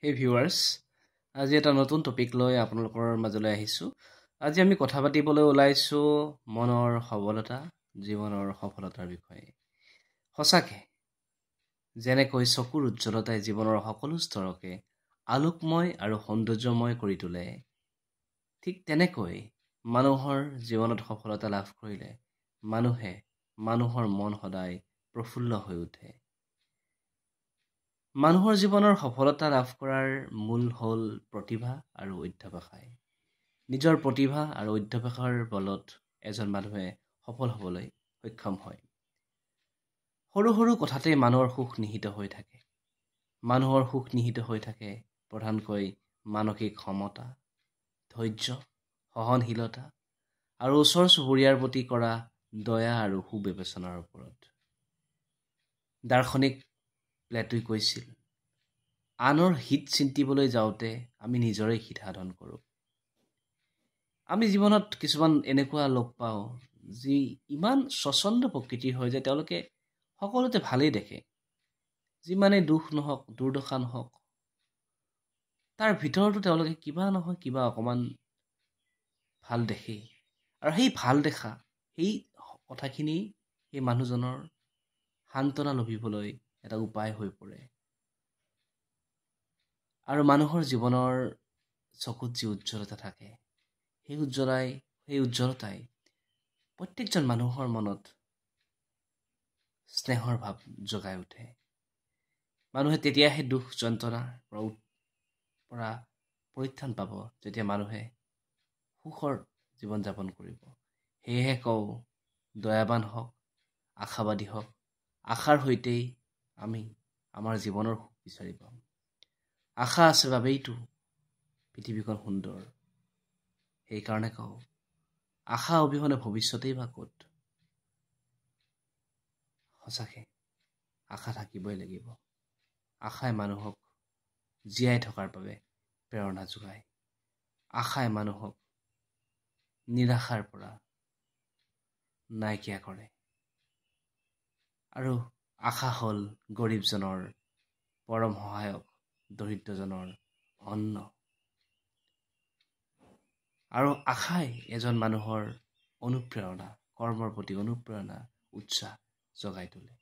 হে ভিউৱাৰ্ছ, আজি এটা নতুন টপিক লৈ আপোনালোকৰ মাজলৈ আহিছোঁ। আজি আমি কথা পাতিবলৈ ওলাইছোঁ মনৰ সবলতা, জীৱনৰ সফলতাৰ বিষয়ে। সঁচাকৈ যেনেকৈ চকুৰ উজ্জ্বলতাই জীৱনৰ সকলো স্তৰকে আলোকময় আৰু সৌন্দৰ্যময় কৰি তোলে, ঠিক তেনেকৈ মানুহৰ জীৱনত সফলতা লাভ কৰিলে মানুহৰ মন সদায় প্ৰফুল্ল হৈ উঠে। মানুহৰ জীৱনৰ সফলতা লাভ কৰাৰ মূল হ'ল প্ৰতিভা আৰু অধ্যাৱসায়। নিজৰ প্ৰতিভা আৰু অধ্যাৱসায়ৰ বলত এজন মানুহে সফল হ'বলৈ সক্ষম হয়। সৰু সৰু কথাতেই মানুহৰ সুখ নিহিত হৈ থাকে। মানুহৰ সুখ নিহিত হৈ থাকে প্ৰধানকৈ মানসিক সমতা, ধৈৰ্য, সহনশীলতা আৰু ওচৰ চুবুৰীয়াৰ প্ৰতি কৰা দয়া আৰু সুবিবেচনাৰ ওপৰত। দাৰ্শনিক প্লেটোই কৈছিল, আনৰ হিত চিন্তিবলৈ যাওঁতে আমি নিজৰে হিত সাধন কৰোঁ। আমি জীৱনত কিছুমান এনেকুৱা লোক পাওঁ যি ইমান স্বচ্ছন্দ প্ৰকৃতিৰ হয় যে তেওঁলোকে সকলোতে ভালেই দেখে। যিমানেই দুখ নহওক, দুৰ্দশা নহওক, তাৰ ভিতৰতো তেওঁলোকে কিবা নহয় কিবা অকণমান ভাল দেখেই। আৰু সেই ভাল দেখা, সেই কথাখিনি সেই মানুহজনৰ সান্তনা লভিবলৈ এটা উপায় হৈ পৰে। আৰু মানুহৰ জীৱনৰ চকুত যি উজ্জ্বলতা থাকে, সেই উজ্জ্বলতাই প্ৰত্যেকজন মানুহৰ মনত স্নেহৰ ভাৱ জগাই উঠে। মানুহে তেতিয়াহে দুখ যন্ত্ৰণাৰ পৰা পৰিত্ৰাণ পাব যেতিয়া মানুহে সুখৰ জীৱন যাপন কৰিব। সেয়েহে কওঁ, দয়াৱান হওক, আশাবাদী হওক। আশাৰ সৈতেই আমি আমাৰ জীৱনৰ সুখ বিচাৰি পাওঁ। আশা আছে বাবেইতো পৃথিৱীখন সুন্দৰ। সেইকাৰণে কওঁ, আশা অবিহনে ভৱিষ্যতেই বা ক'ত। সঁচাকৈ আশা থাকিবই লাগিব। আশাই মানুহক জীয়াই থকাৰ বাবে প্ৰেৰণা যোগায়। আশাই মানুহক নিৰাশাৰ পৰা নাইকিয়া কৰে। আৰু আশা হ'ল গৰীবজনৰ পৰম সহায়ক, দৰিদ্ৰজনৰ অন্ন। আৰু আশাই এজন মানুহৰ অনুপ্ৰেৰণা, কৰ্মৰ প্ৰতি অনুপ্ৰেৰণা, উৎসাহ জগাই তোলে।